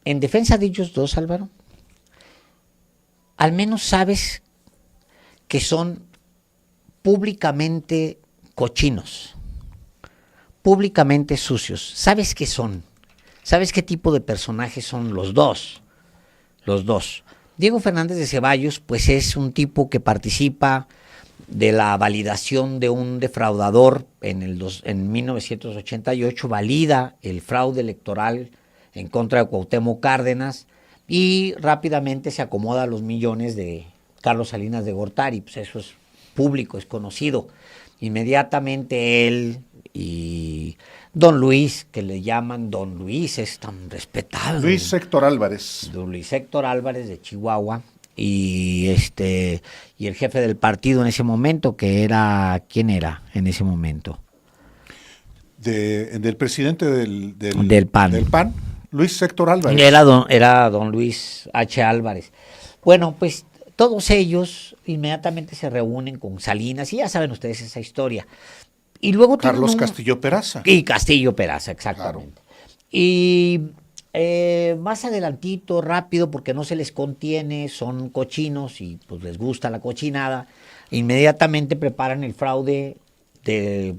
en defensa de ellos dos, Álvaro, al menos sabes que son públicamente cochinos, públicamente sucios. ¿Sabes qué son? ¿Sabes qué tipo de personajes son los dos? Los dos. Diego Fernández de Ceballos, pues es un tipo que participa de la validación de un defraudador en 1988, valida el fraude electoral en contra de Cuauhtémoc Cárdenas y rápidamente se acomoda a los millones de Carlos Salinas de Gortari. Pues eso es público, es conocido. Inmediatamente él y don Luis, que le llaman don Luis, es tan respetable. Luis Héctor Álvarez. Don Luis Héctor Álvarez de Chihuahua y el jefe del partido en ese momento, que era, ¿quién era en ese momento? Del presidente del PAN. Del PAN, Luis Héctor Álvarez. Era don Luis H. Álvarez. Bueno, pues todos ellos inmediatamente se reúnen con Salinas y ya saben ustedes esa historia. Y luego Carlos Castillo Peraza. Y Castillo Peraza, exactamente. Claro. Y más adelantito, rápido, porque no se les contiene, son cochinos y pues les gusta la cochinada, inmediatamente preparan el fraude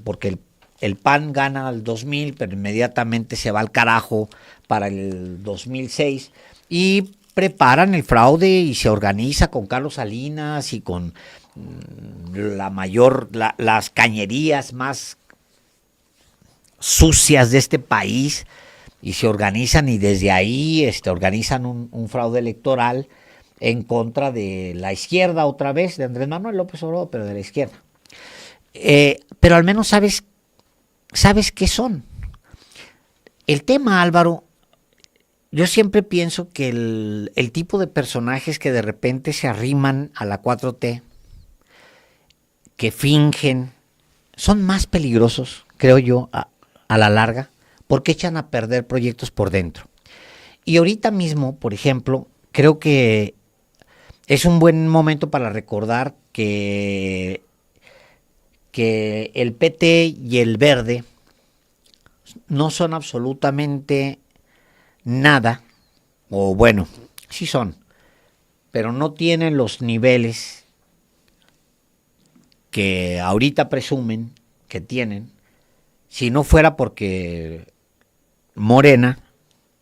porque el PAN gana el 2000, pero inmediatamente se va al carajo para el 2006 y preparan el fraude y se organiza con Carlos Salinas y con las cañerías más sucias de este país y se organizan y desde ahí organizan un fraude electoral en contra de la izquierda otra vez, de Andrés Manuel López Obrador, pero de la izquierda. Pero al menos sabes qué son. El tema, Álvaro, yo siempre pienso que el tipo de personajes que de repente se arriman a la 4T, que fingen, son más peligrosos, creo yo, a la larga, porque echan a perder proyectos por dentro. Y ahorita mismo, por ejemplo, creo que es un buen momento para recordar que el PT y el Verde no son absolutamente nada, o bueno, sí son, pero no tienen los niveles que ahorita presumen que tienen, si no fuera porque Morena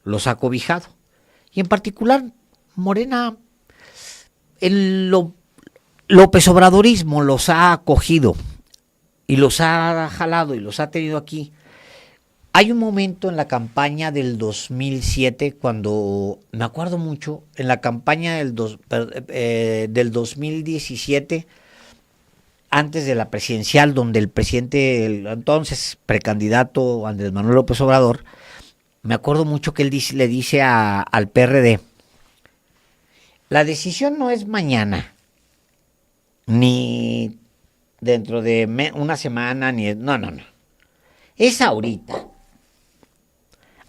los ha cobijado. Y en particular, Morena, el López Obradorismo los ha acogido y los ha jalado y los ha tenido aquí. Hay un momento en la campaña del 2007, cuando, me acuerdo mucho, en la campaña del 2017, antes de la presidencial, donde el presidente, el entonces precandidato Andrés Manuel López Obrador, me acuerdo mucho que él le dice al PRD, la decisión no es mañana, ni dentro de una semana, no, es ahorita.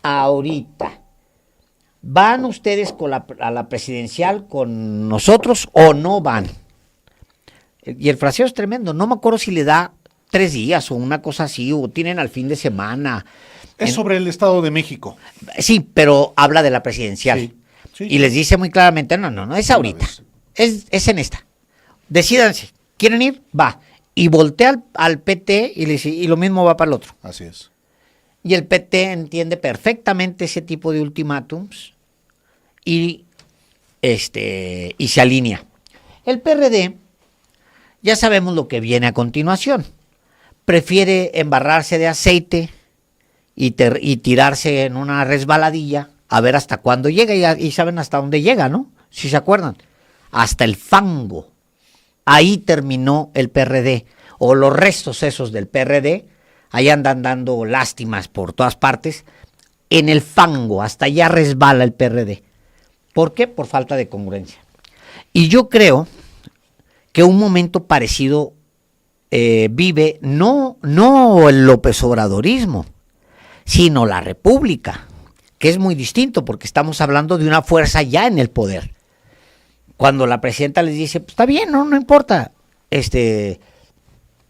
Ahorita. ¿Van ustedes a la presidencial con nosotros o no van? Y el fraseo es tremendo. No me acuerdo si le da 3 días o una cosa así, o tienen al fin de semana. Es sobre el Estado de México. Sí, pero habla de la presidencial. Sí, y les dice muy claramente, no, es ahorita. Es en esta. Decídanse. ¿Quieren ir? Va. Y voltea al PT y le dice, y lo mismo va para el otro. Así es. Y el PT entiende perfectamente ese tipo de ultimátums y se alinea. El PRD, ya sabemos lo que viene a continuación. Prefiere embarrarse de aceite y tirarse en una resbaladilla a ver hasta cuándo llega. Y saben hasta dónde llega, ¿no? Si se acuerdan. Hasta el fango. Ahí terminó el PRD. O los restos esos del PRD. Ahí andan dando lástimas por todas partes. En el fango. Hasta allá resbala el PRD. ¿Por qué? Por falta de congruencia. Y yo creo que un momento parecido vive no el López Obradorismo, sino la República, que es muy distinto porque estamos hablando de una fuerza ya en el poder. Cuando la presidenta les dice, pues está bien, no importa,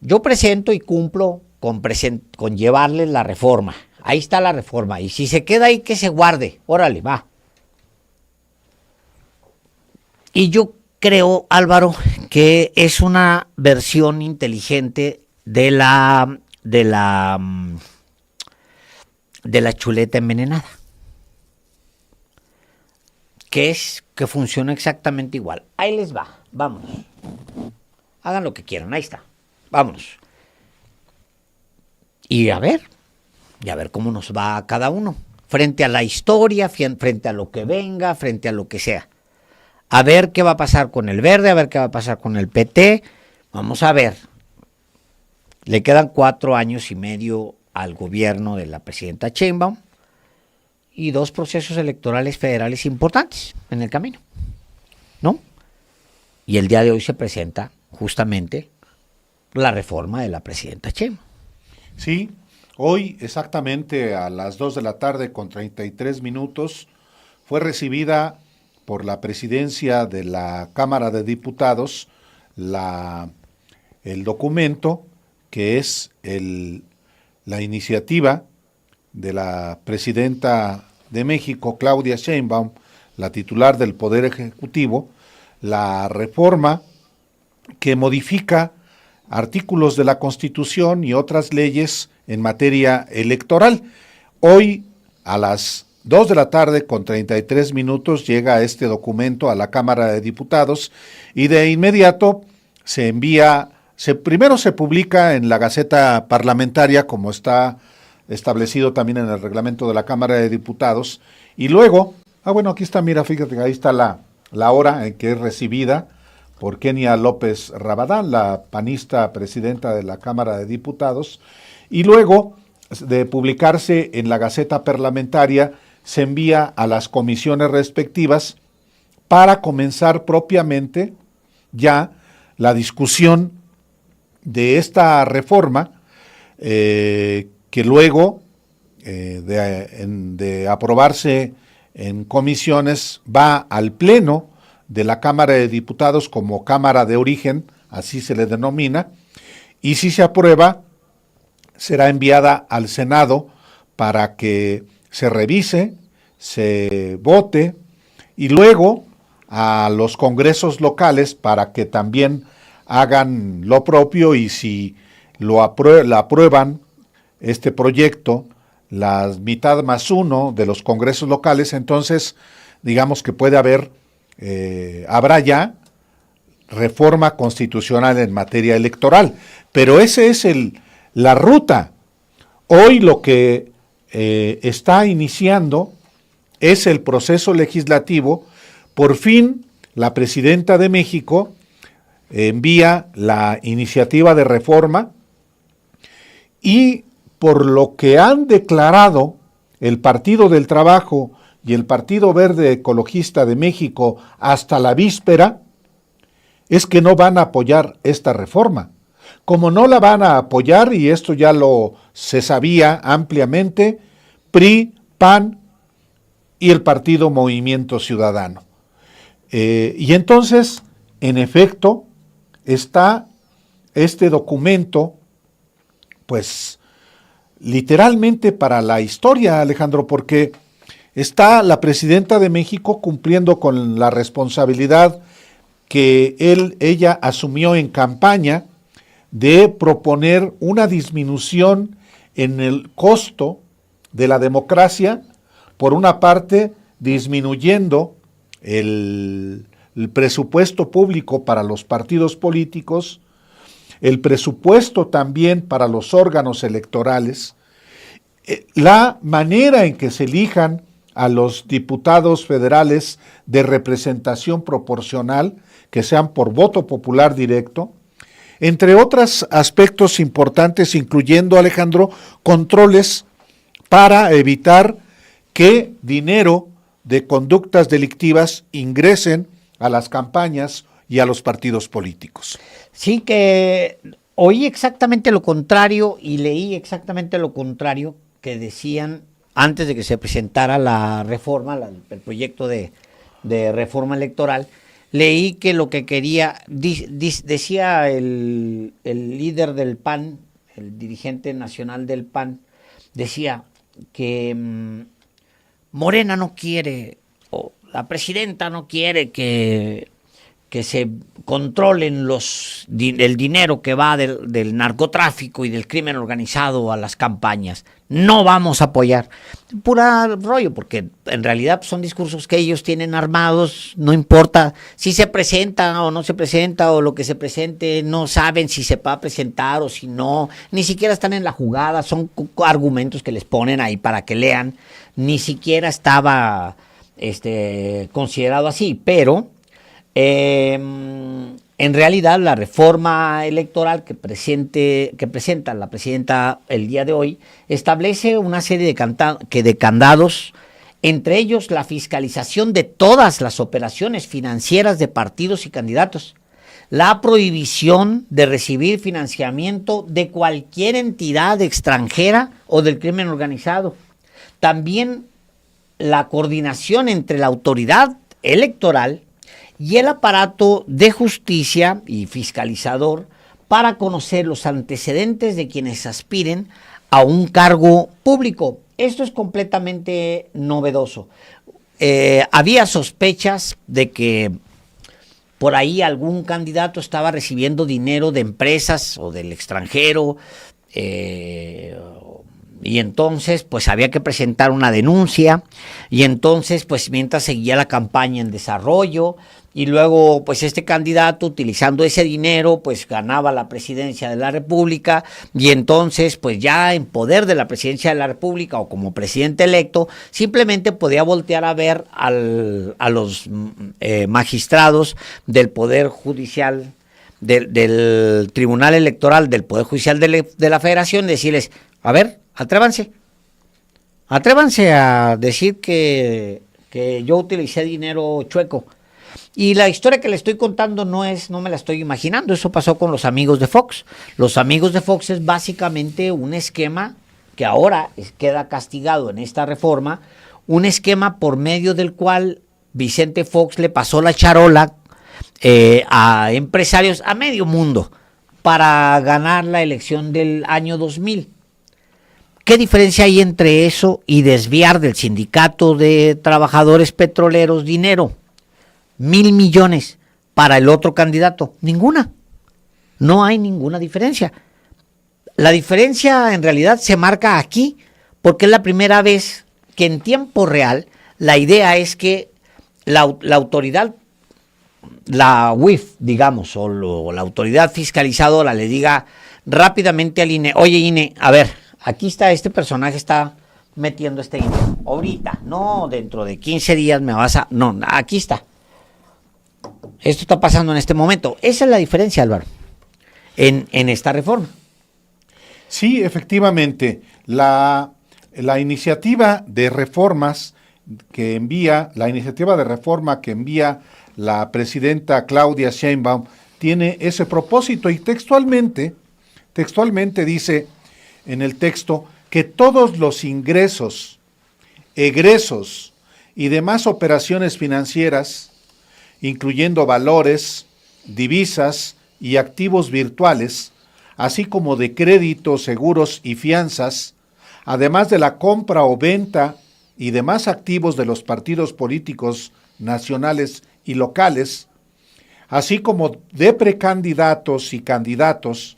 yo presento y cumplo con llevarles la reforma. Ahí está la reforma y si se queda ahí que se guarde, órale, va. Y yo creo, Álvaro, que es una versión inteligente de la chuleta envenenada, que funciona exactamente igual. Ahí les va, vámonos. Hagan lo que quieran, ahí está. Vámonos. Y a ver cómo nos va a cada uno. Frente a la historia, frente a lo que venga, frente a lo que sea. A ver qué va a pasar con el Verde, a ver qué va a pasar con el PT. Vamos a ver. Le quedan 4 años y medio al gobierno de la presidenta Sheinbaum y 2 procesos electorales federales importantes en el camino, ¿no? Y el día de hoy se presenta justamente la reforma de la presidenta Sheinbaum. Sí, hoy exactamente a las 2 de la tarde con 33 minutos fue recibida por la presidencia de la Cámara de Diputados el documento que es la iniciativa de la presidenta de México, Claudia Sheinbaum, la titular del Poder Ejecutivo, la reforma que modifica artículos de la Constitución y otras leyes en materia electoral. Hoy, a las 2 de la tarde con 33 minutos, llega este documento a la Cámara de Diputados y de inmediato se envía, primero se publica en la Gaceta Parlamentaria, como está establecido también en el reglamento de la Cámara de Diputados, y luego, bueno, aquí está, mira, fíjate, ahí está la hora en que es recibida por Kenia López Rabadán, la panista presidenta de la Cámara de Diputados, y luego de publicarse en la Gaceta Parlamentaria, se envía a las comisiones respectivas para comenzar propiamente ya la discusión de esta reforma, que luego de aprobarse en comisiones va al Pleno de la Cámara de Diputados como Cámara de Origen, así se le denomina, y si se aprueba, será enviada al Senado para que se revise, se vote, y luego a los congresos locales para que también hagan lo propio, y si la aprueban este proyecto, la mitad más 1 de los congresos locales, entonces digamos que puede habrá ya reforma constitucional en materia electoral. Pero esa es la ruta. Hoy lo que está iniciando es el proceso legislativo. Por fin, la presidenta de México envía la iniciativa de reforma, y por lo que han declarado el Partido del Trabajo y el Partido Verde Ecologista de México hasta la víspera, es que no van a apoyar esta reforma. Como no la van a apoyar, y esto ya se sabía ampliamente, PRI, PAN y el Partido Movimiento Ciudadano. Y entonces, en efecto, está este documento, pues, literalmente para la historia, Alejandro, porque está la presidenta de México cumpliendo con la responsabilidad que ella asumió en campaña de proponer una disminución en el costo de la democracia, por una parte disminuyendo el presupuesto público para los partidos políticos, el presupuesto también para los órganos electorales, la manera en que se elijan a los diputados federales de representación proporcional, que sean por voto popular directo, entre otros aspectos importantes, incluyendo, Alejandro, controles para evitar que dinero de conductas delictivas ingresen a las campañas y a los partidos políticos. Sí, que oí exactamente lo contrario y leí exactamente lo contrario que decían antes de que se presentara la reforma, el proyecto de reforma electoral. Leí que lo que quería, decía el líder del PAN, el dirigente nacional del PAN, decía que Morena no quiere, o la presidenta no quiere que que se controlen el dinero que va del narcotráfico y del crimen organizado a las campañas. No vamos a apoyar. Pura rollo, porque en realidad son discursos que ellos tienen armados, no importa si se presenta o no se presenta o lo que se presente, no saben si se va a presentar o si no, ni siquiera están en la jugada, son argumentos que les ponen ahí para que lean, ni siquiera estaba considerado así, pero en realidad la reforma electoral que presenta la presidenta el día de hoy establece una serie de candados, entre ellos la fiscalización de todas las operaciones financieras de partidos y candidatos, la prohibición de recibir financiamiento de cualquier entidad extranjera o del crimen organizado, también la coordinación entre la autoridad electoral y el aparato de justicia y fiscalizador para conocer los antecedentes de quienes aspiren a un cargo público. Esto es completamente novedoso. Había sospechas de que por ahí algún candidato estaba recibiendo dinero de empresas o del extranjero, y entonces pues había que presentar una denuncia, y entonces pues mientras seguía la campaña en desarrollo, y luego pues este candidato utilizando ese dinero pues ganaba la presidencia de la República, y entonces pues ya en poder de la presidencia de la República o como presidente electo simplemente podía voltear a ver a los magistrados del Poder Judicial, del Tribunal Electoral del Poder Judicial de la Federación, y decirles, a ver, atrévanse a decir que yo utilicé dinero chueco. Y la historia que le estoy contando no me la estoy imaginando, eso pasó con los amigos de Fox. Los amigos de Fox es básicamente un esquema que ahora queda castigado en esta reforma, un esquema por medio del cual Vicente Fox le pasó la charola a empresarios, a medio mundo, para ganar la elección del año 2000. ¿Qué diferencia hay entre eso y desviar del sindicato de trabajadores petroleros dinero? 1,000 millones para el otro candidato. Ninguna. No hay ninguna diferencia. La diferencia en realidad se marca aquí porque es la primera vez que en tiempo real la idea es que la autoridad, la UIF, digamos, o la autoridad fiscalizadora le diga rápidamente al INE, oye INE, a ver, aquí está este personaje, está metiendo este dinero. Ahorita, no dentro de 15 días me vas a... No, aquí está. Esto está pasando en este momento. Esa es la diferencia, Álvaro, en esta reforma. Sí, efectivamente. La iniciativa de reformas que envía, la iniciativa de reforma que envía la presidenta Claudia Sheinbaum tiene ese propósito y textualmente dice en el texto que todos los ingresos, egresos y demás operaciones financieras, incluyendo valores, divisas y activos virtuales, así como de créditos, seguros y fianzas, además de la compra o venta y demás activos de los partidos políticos nacionales y locales, así como de precandidatos y candidatos,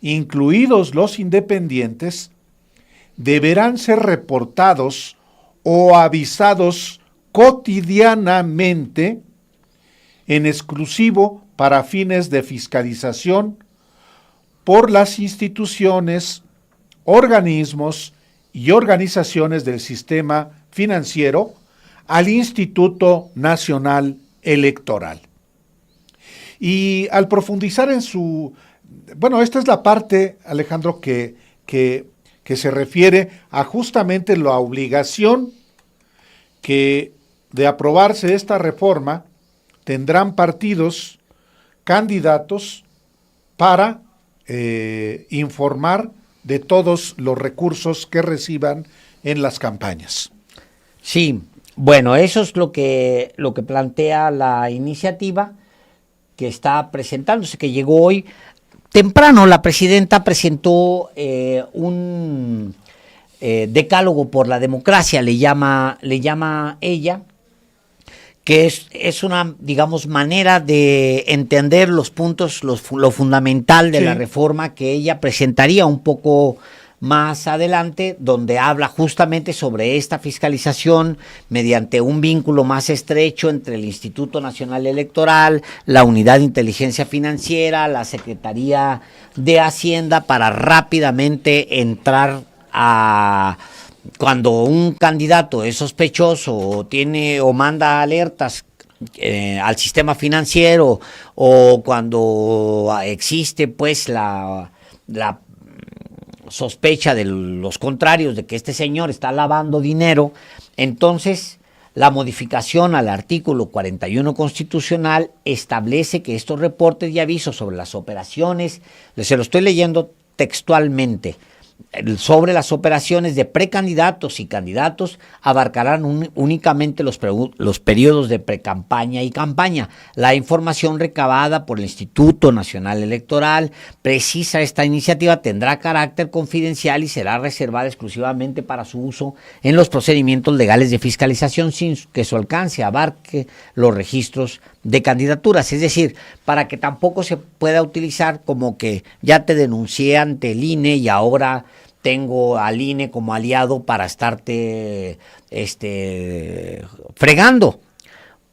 incluidos los independientes, deberán ser reportados o avisados cotidianamente en exclusivo para fines de fiscalización por las instituciones, organismos y organizaciones del sistema financiero al Instituto Nacional Electoral. Y al profundizar en su... Bueno, esta es la parte, Alejandro, que se refiere a justamente la obligación que de aprobarse esta reforma tendrán partidos candidatos para informar de todos los recursos que reciban en las campañas. Sí, bueno, eso es lo que plantea la iniciativa que está presentándose, que llegó hoy temprano. La presidenta presentó un decálogo por la democracia, le llama ella, que es una, digamos, manera de entender los puntos, lo fundamental de la reforma que ella presentaría un poco más adelante, donde habla justamente sobre esta fiscalización mediante un vínculo más estrecho entre el Instituto Nacional Electoral, la Unidad de Inteligencia Financiera, la Secretaría de Hacienda, para rápidamente entrar a... Cuando un candidato es sospechoso o tiene o manda alertas al sistema financiero, o cuando existe pues la sospecha de los contrarios de que este señor está lavando dinero, entonces la modificación al artículo 41 constitucional establece que estos reportes y avisos sobre las operaciones, se lo estoy leyendo textualmente, sobre las operaciones de precandidatos y candidatos abarcarán únicamente los periodos de precampaña y campaña. La información recabada por el Instituto Nacional Electoral, precisa esta iniciativa, tendrá carácter confidencial y será reservada exclusivamente para su uso en los procedimientos legales de fiscalización, sin que su alcance abarque los registros de candidaturas. Es decir, para que tampoco se pueda utilizar como que ya te denuncié ante el INE y ahora tengo al INE como aliado para estarte fregando.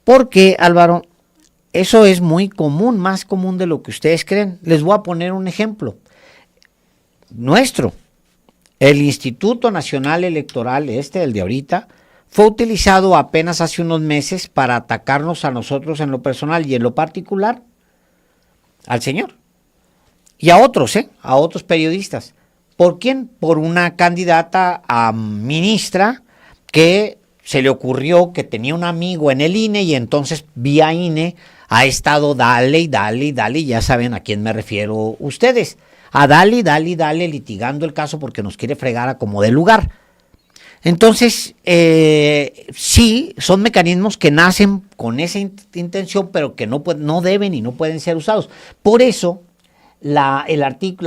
Porque, Álvaro, eso es muy común, más común de lo que ustedes creen. Les voy a poner un ejemplo. El Instituto Nacional Electoral, el de ahorita, fue utilizado apenas hace unos meses para atacarnos a nosotros en lo personal y en lo particular al señor. Y a otros periodistas. ¿Por quién? Por una candidata a ministra que se le ocurrió que tenía un amigo en el INE y entonces vía INE ha estado dale y dale y dale, y ya saben a quién me refiero ustedes, a dale y dale y dale litigando el caso porque nos quiere fregar a como de lugar. Entonces, sí, son mecanismos que nacen con esa intención, pero que no deben y no pueden ser usados. Por eso, la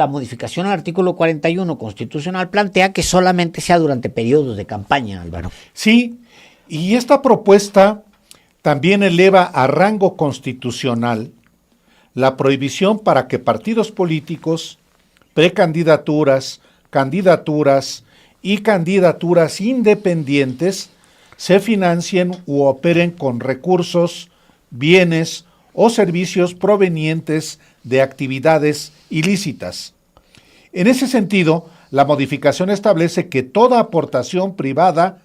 modificación al artículo 41 constitucional plantea que solamente sea durante periodos de campaña, Álvaro. Sí, y esta propuesta también eleva a rango constitucional la prohibición para que partidos políticos, precandidaturas, candidaturas y candidaturas independientes se financien u operen con recursos, bienes o servicios provenientes de actividades ilícitas. En ese sentido, la modificación establece que toda aportación privada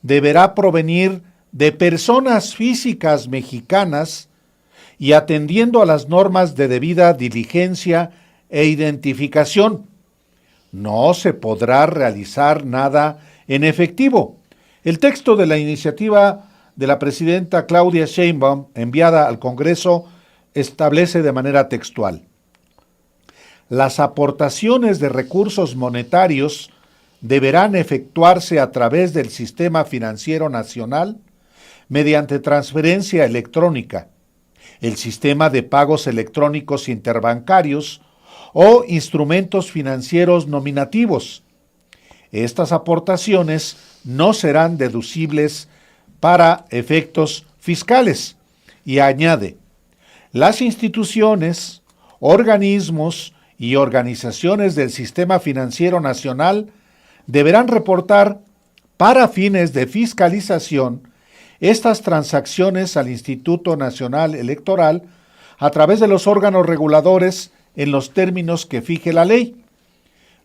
deberá provenir de personas físicas mexicanas y atendiendo a las normas de debida diligencia e identificación. No se podrá realizar nada en efectivo. El texto de la iniciativa de la presidenta Claudia Sheinbaum, enviada al Congreso, establece de manera textual: las aportaciones de recursos monetarios deberán efectuarse a través del Sistema Financiero Nacional mediante transferencia electrónica, el sistema de pagos electrónicos interbancarios o instrumentos financieros nominativos. Estas aportaciones no serán deducibles para efectos fiscales. Y añade: las instituciones, organismos y organizaciones del Sistema Financiero Nacional deberán reportar para fines de fiscalización estas transacciones al Instituto Nacional Electoral a través de los órganos reguladores en los términos que fije la ley.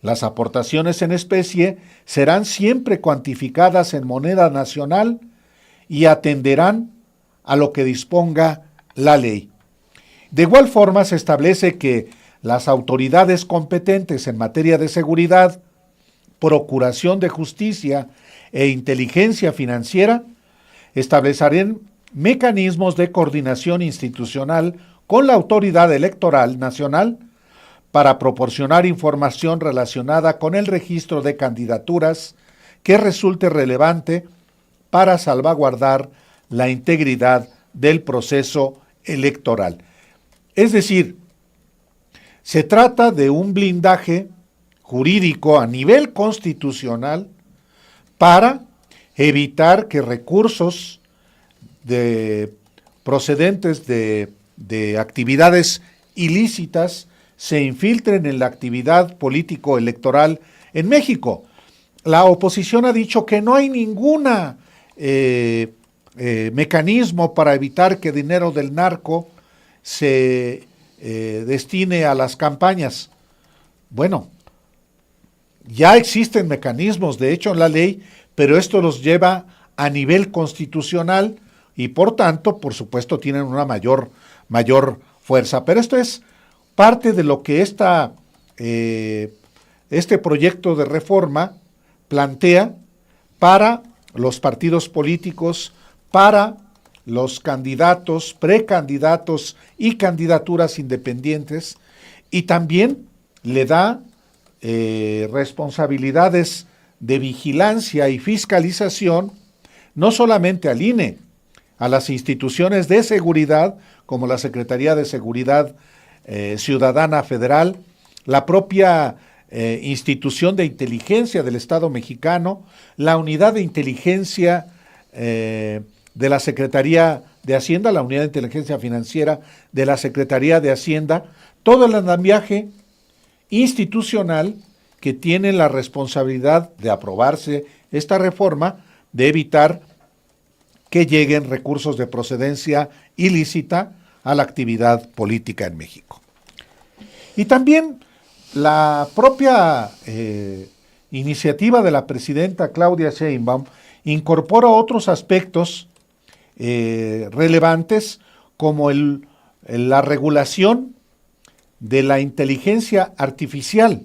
Las aportaciones en especie serán siempre cuantificadas en moneda nacional y atenderán a lo que disponga la ley. De igual forma, se establece que las autoridades competentes en materia de seguridad, procuración de justicia e inteligencia financiera establecerán mecanismos de coordinación institucional con la Autoridad Electoral Nacional para proporcionar información relacionada con el registro de candidaturas que resulte relevante para salvaguardar la integridad del proceso electoral. Es decir, se trata de un blindaje jurídico a nivel constitucional para evitar que recursos de procedentes de actividades ilícitas se infiltren en la actividad político-electoral en México. La oposición ha dicho que no hay ninguna mecanismo para evitar que dinero del narco se destine a las campañas. Bueno, ya existen mecanismos, de hecho, en la ley, pero esto los lleva a nivel constitucional y por tanto, por supuesto, tienen una mayor fuerza. Pero esto es parte de lo que este proyecto de reforma plantea para los partidos políticos, para los candidatos, precandidatos y candidaturas independientes, y también le da responsabilidades de vigilancia y fiscalización no solamente al INE, a las instituciones de seguridad, como la Secretaría de Seguridad Ciudadana Federal, la propia institución de inteligencia del Estado mexicano, la unidad de inteligencia de la Secretaría de Hacienda, la unidad de inteligencia financiera de la Secretaría de Hacienda, todo el andamiaje institucional que tiene la responsabilidad de aprobarse esta reforma, de evitar que lleguen recursos de procedencia ilícita a la actividad política en México. Y también la propia iniciativa de la presidenta Claudia Sheinbaum incorpora otros aspectos relevantes como la regulación de la inteligencia artificial.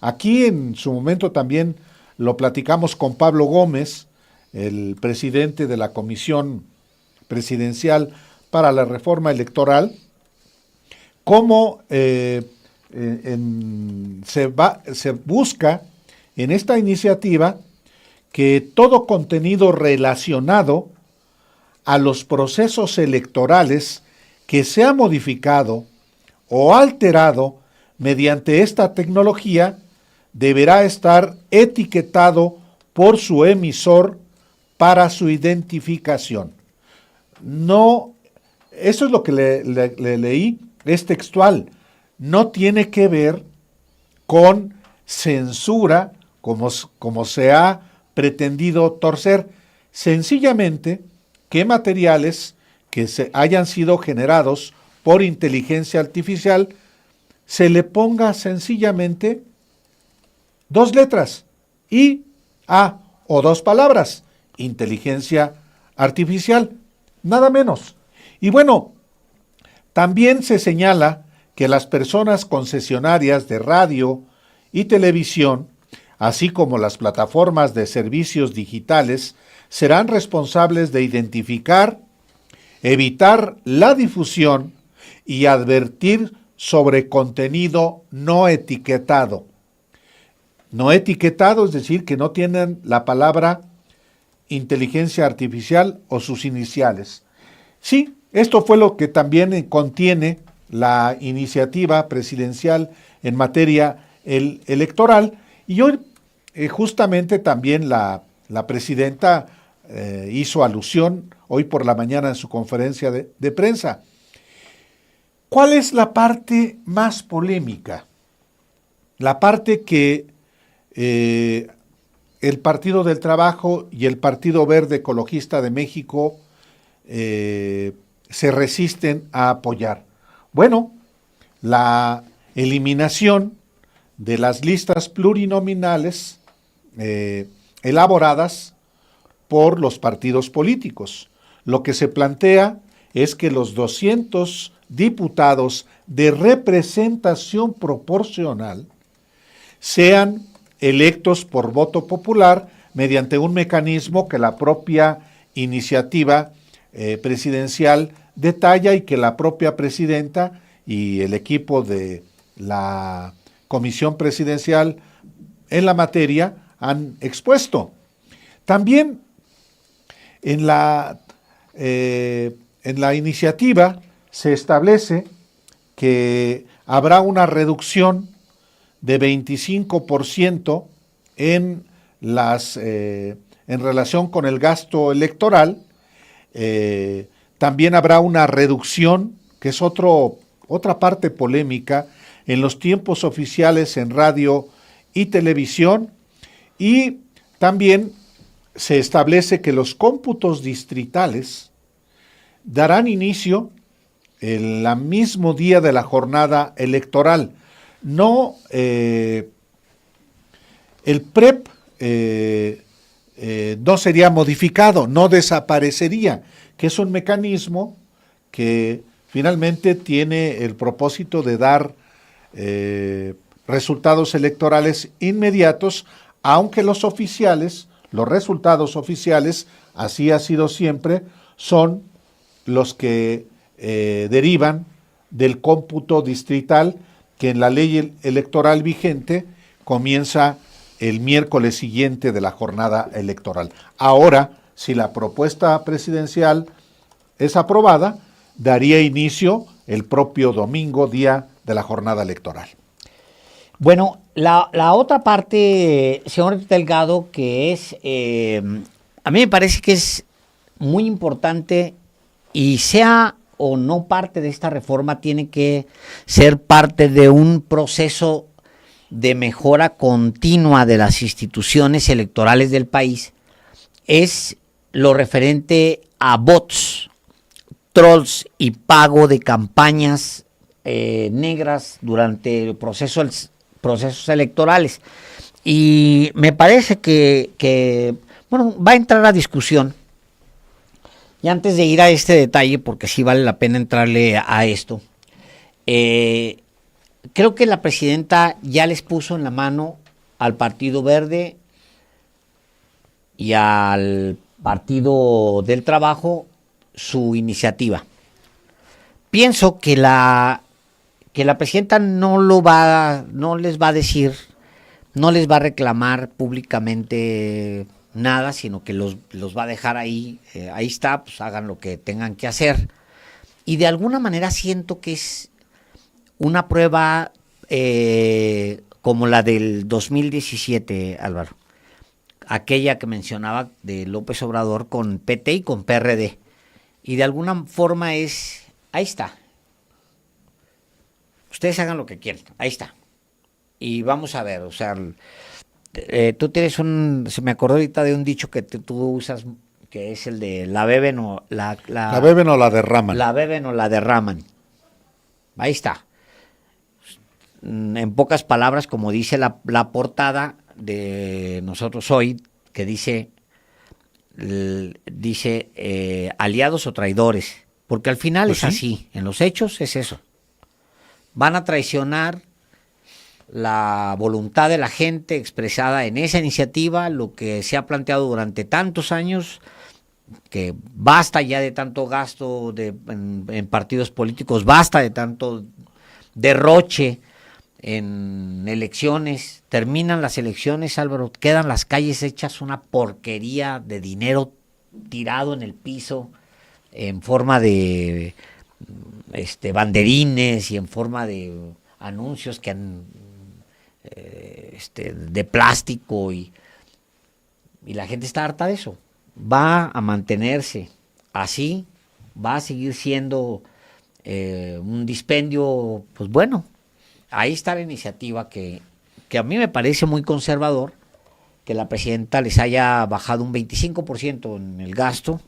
Aquí en su momento también lo platicamos con Pablo Gómez, el presidente de la Comisión Presidencial para la Reforma Electoral, cómo se busca en esta iniciativa que todo contenido relacionado a los procesos electorales que sea modificado o alterado mediante esta tecnología deberá estar etiquetado por su emisor para su identificación. No, eso es lo que le leí, es textual, no tiene que ver con censura como se ha pretendido torcer, sencillamente que materiales que hayan sido generados por inteligencia artificial se le ponga sencillamente 2 letras, IA, o 2 palabras, inteligencia artificial, nada menos. Y bueno, también se señala que las personas concesionarias de radio y televisión, así como las plataformas de servicios digitales, serán responsables de identificar, evitar la difusión y advertir sobre contenido no etiquetado. No etiquetado, es decir, que no tienen la palabra inteligencia artificial o sus iniciales. Sí, esto fue lo que también contiene la iniciativa presidencial en materia electoral, y hoy justamente también la presidenta hizo alusión hoy por la mañana en su conferencia de prensa. ¿Cuál es la parte más polémica? La parte que el Partido del Trabajo y el Partido Verde Ecologista de México se resisten a apoyar. Bueno, la eliminación de las listas plurinominales elaboradas por los partidos políticos. Lo que se plantea es que los 200 diputados de representación proporcional sean electos por voto popular mediante un mecanismo que la propia iniciativa presidencial detalla y que la propia presidenta y el equipo de la Comisión Presidencial en la materia han expuesto. También en la iniciativa se establece que habrá una reducción de 25% en relación con el gasto electoral También habrá una reducción, que es otra parte polémica, en los tiempos oficiales en radio y televisión, y también se establece que los cómputos distritales darán inicio el mismo día de la jornada electoral. No, el PREP no sería modificado, no desaparecería, que es un mecanismo que finalmente tiene el propósito de dar resultados electorales inmediatos, aunque los resultados oficiales, así ha sido siempre, son los que derivan del cómputo distrital, que en la ley electoral vigente comienza el miércoles siguiente de la jornada electoral. Ahora, si la propuesta presidencial es aprobada, daría inicio el propio domingo, día de la jornada electoral. Bueno, la otra parte, señor Delgado, que es, a mí me parece que es muy importante, y sea o no parte de esta reforma, tiene que ser parte de un proceso de mejora continua de las instituciones electorales del país, es lo referente a bots, trolls y pago de campañas negras durante procesos electorales. Y me parece que bueno, va a entrar a discusión. Y antes de ir a este detalle, porque sí vale la pena entrarle a esto, creo que la presidenta ya les puso en la mano al Partido Verde y al Partido del Trabajo su iniciativa. Pienso que la presidenta no les va a decir, no les va a reclamar públicamente nada, sino que los va a dejar ahí, ahí está, pues hagan lo que tengan que hacer. Y de alguna manera siento que es una prueba como la del 2017, Álvaro, aquella que mencionaba de López Obrador con PT y con PRD. Y de alguna forma ahí está. Ustedes hagan lo que quieran, ahí está. Y vamos a ver, o sea, tú tienes se me acordó ahorita de un dicho que tú usas, que es el de la beben o la beben o la derraman. La beben o la derraman. Ahí está. En pocas palabras, como dice la portada de Nosotros Hoy, que dice aliados o traidores, porque al final pues es así, en los hechos es eso. Van a traicionar la voluntad de la gente expresada en esa iniciativa, lo que se ha planteado durante tantos años, que basta ya de tanto gasto en partidos políticos, basta de tanto derroche en elecciones. Terminan las elecciones, Álvaro, quedan las calles hechas una porquería de dinero tirado en el piso en forma de banderines y en forma de anuncios que han de plástico, y la gente está harta de eso. Va a mantenerse así, va a seguir siendo un dispendio. Pues bueno, ahí está la iniciativa que a mí me parece muy conservador, que la presidenta les haya bajado un 25% en el gasto.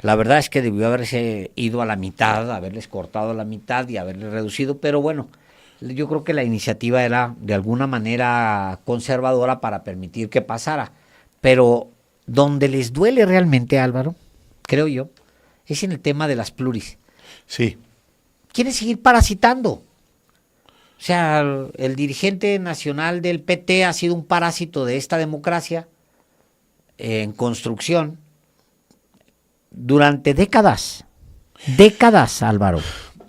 La verdad es que debió haberse ido a la mitad, haberles cortado a la mitad y haberles reducido, pero bueno, yo creo que la iniciativa era de alguna manera conservadora para permitir que pasara. Pero donde les duele realmente, Álvaro, creo yo, es en el tema de las pluris. Sí. Quieren seguir parasitando. O sea, el dirigente nacional del PT ha sido un parásito de esta democracia en construcción durante décadas. Décadas, Álvaro.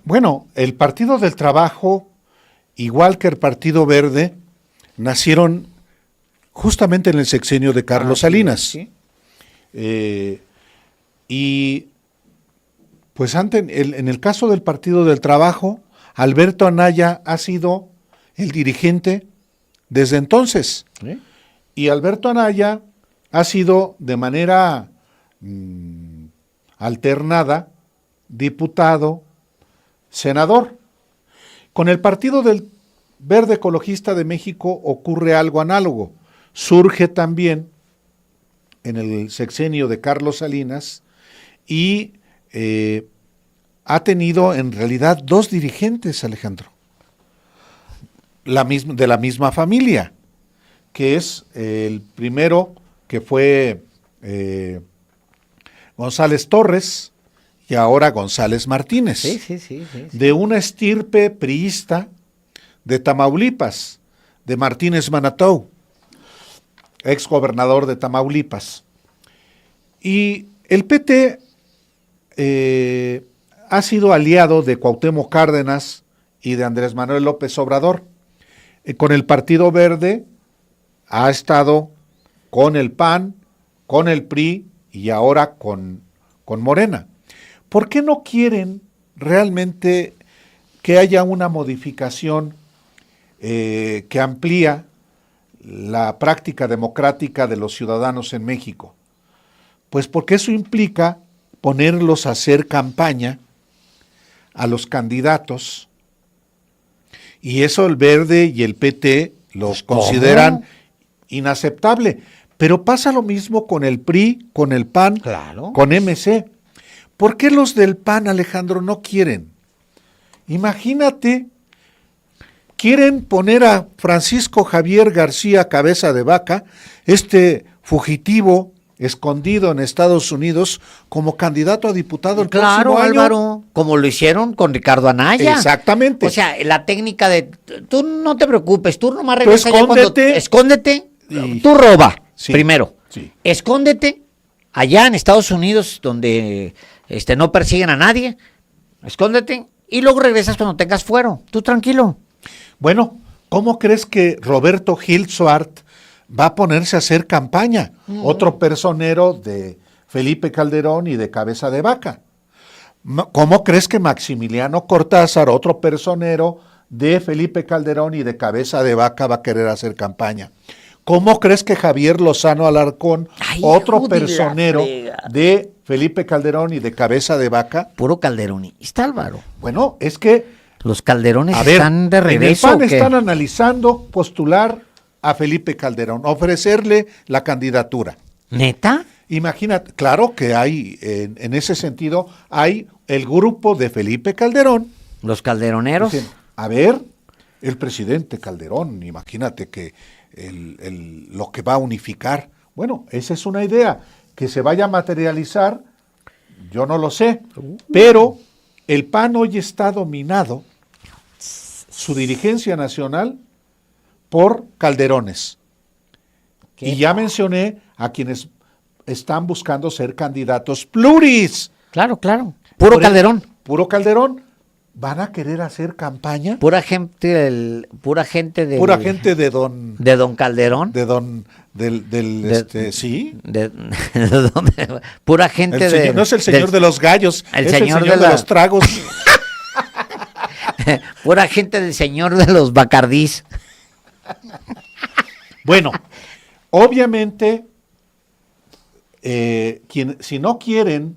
Bueno, el Partido del Trabajo, igual que el Partido Verde, nacieron justamente en el sexenio de Carlos Salinas. Sí. Y pues en el caso del Partido del Trabajo, Alberto Anaya ha sido el dirigente desde entonces. ¿Sí? Y Alberto Anaya ha sido de manera alternada, diputado, senador. Con el Partido del Verde Ecologista de México ocurre algo análogo. Surge también en el sexenio de Carlos Salinas y ha tenido en realidad dos dirigentes, Alejandro, de la misma familia, que es el primero que fue González Torres y ahora González Martínez, Sí. de una estirpe priista de Tamaulipas, de Martínez Manatou, ex gobernador de Tamaulipas. Y el PT ha sido aliado de Cuauhtémoc Cárdenas y de Andrés Manuel López Obrador. Con el Partido Verde ha estado con el PAN, con el PRI y ahora con Morena. ¿Por qué no quieren realmente que haya una modificación que amplía la práctica democrática de los ciudadanos en México? Pues porque eso implica ponerlos a hacer campaña a los candidatos, y eso el Verde y el PT los consideran inaceptable. Pero pasa lo mismo con el PRI, con el PAN, Claro. con MC. ¿Por qué los del PAN, Alejandro, no quieren? Imagínate, quieren poner a Francisco Javier García Cabeza de Vaca, este fugitivo escondido en Estados Unidos, como candidato a diputado el próximo año. Álvaro, como lo hicieron con Ricardo Anaya. Exactamente. O sea, la técnica de tú no te preocupes, tú nomás regresa escóndete. Escóndete, Y- tú roba Sí, primero. sí. Escóndete allá en Estados Unidos donde no persiguen a nadie. Escóndete y luego regresas cuando tengas fuero. Tú tranquilo. Bueno, ¿cómo crees que Roberto Gil Suart va a ponerse a hacer campaña? Otro personero de Felipe Calderón y de Cabeza de Vaca. ¿Cómo crees que Maximiliano Cortázar, otro personero de Felipe Calderón y de Cabeza de Vaca, va a querer hacer campaña? ¿Cómo crees que Javier Lozano Alarcón, Ay, otro hijo de la personero fregada. de Felipe Calderón y de Cabeza de Vaca? Puro calderonista, Álvaro. Bueno, es que Los calderones a ver, están de regreso. en el PAN ¿o qué? están analizando postular a Felipe Calderón, ofrecerle la candidatura. ¿Neta? Imagínate, claro que hay, en ese sentido, hay el grupo de Felipe Calderón. Los calderoneros. Dicen, a ver, el presidente Calderón, imagínate que lo que va a unificar. Bueno, esa es una idea. Que se vaya a materializar, yo no lo sé, pero el PAN hoy está dominado, su dirigencia nacional, por Calderones. Y ya mencioné a quienes están buscando ser candidatos pluris. Claro. Puro Por Calderón. Puro Calderón. ¿Van a querer hacer campaña? Pura gente de Pura gente de don... de Don Calderón. Sí. Pura gente de. No es el señor de los gallos, el es señor el señor de de la- los tragos. Pura gente del señor de los Bacardís. Bueno, obviamente, si no quieren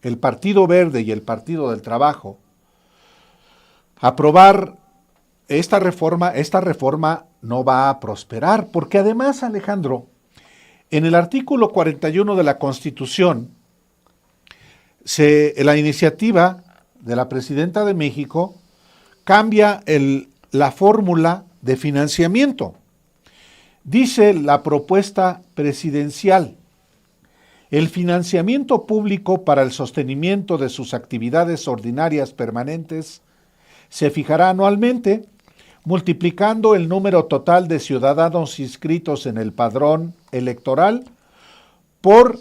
el Partido Verde y el Partido del Trabajo aprobar esta reforma no va a prosperar, porque además, Alejandro, en el artículo 41 de la Constitución, la iniciativa de la Presidenta de México cambia la fórmula de financiamiento. Dice la propuesta presidencial: el financiamiento público para el sostenimiento de sus actividades ordinarias permanentes se fijará anualmente, multiplicando el número total de ciudadanos inscritos en el padrón electoral por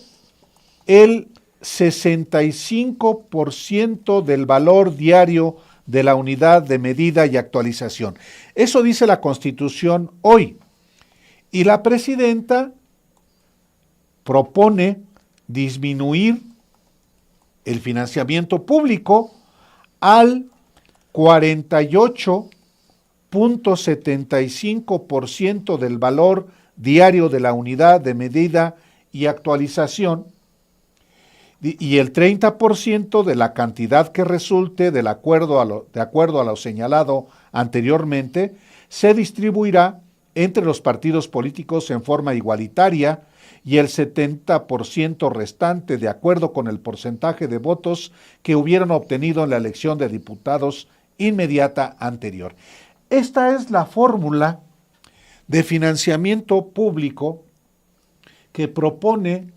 el 65% del valor diario de la unidad de medida y actualización. Eso dice la Constitución hoy. Y la presidenta propone disminuir el financiamiento público al 48.75% del valor diario de la unidad de medida y actualización, y el 30% de la cantidad que resulte de acuerdo a lo señalado anteriormente se distribuirá entre los partidos políticos en forma igualitaria y el 70% restante de acuerdo con el porcentaje de votos que hubieran obtenido en la elección de diputados inmediata anterior. Esta es la fórmula de financiamiento público que propone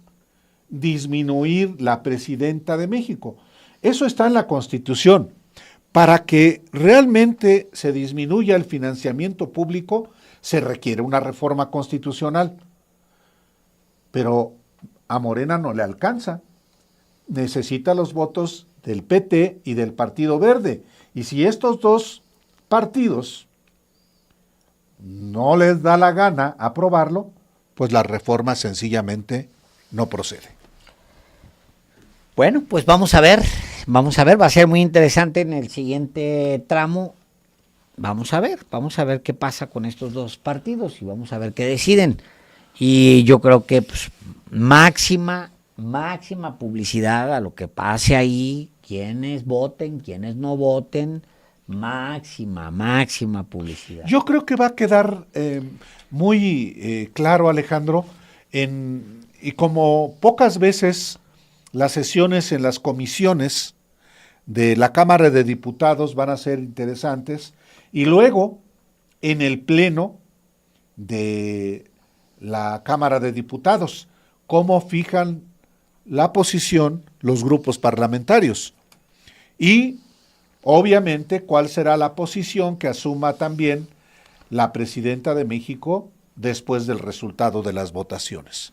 disminuir la presidenta de México. Eso está en la Constitución. Para que realmente se disminuya el financiamiento público, se requiere una reforma constitucional. Pero a Morena no le alcanza. Necesita los votos del PT y del Partido Verde. Y si estos dos partidos no les da la gana aprobarlo, pues la reforma sencillamente no procede. Bueno, pues vamos a ver, va a ser muy interesante en el siguiente tramo. Vamos a ver qué pasa con estos dos partidos y vamos a ver qué deciden. Y yo creo que pues, máxima publicidad a lo que pase ahí, quienes voten, quienes no voten, máxima publicidad. Yo creo que va a quedar muy claro, Alejandro, y como pocas veces las sesiones en las comisiones de la Cámara de Diputados van a ser interesantes, y luego en el Pleno de la Cámara de Diputados, cómo fijan la posición los grupos parlamentarios. Y obviamente cuál será la posición que asuma también la presidenta de México después del resultado de las votaciones.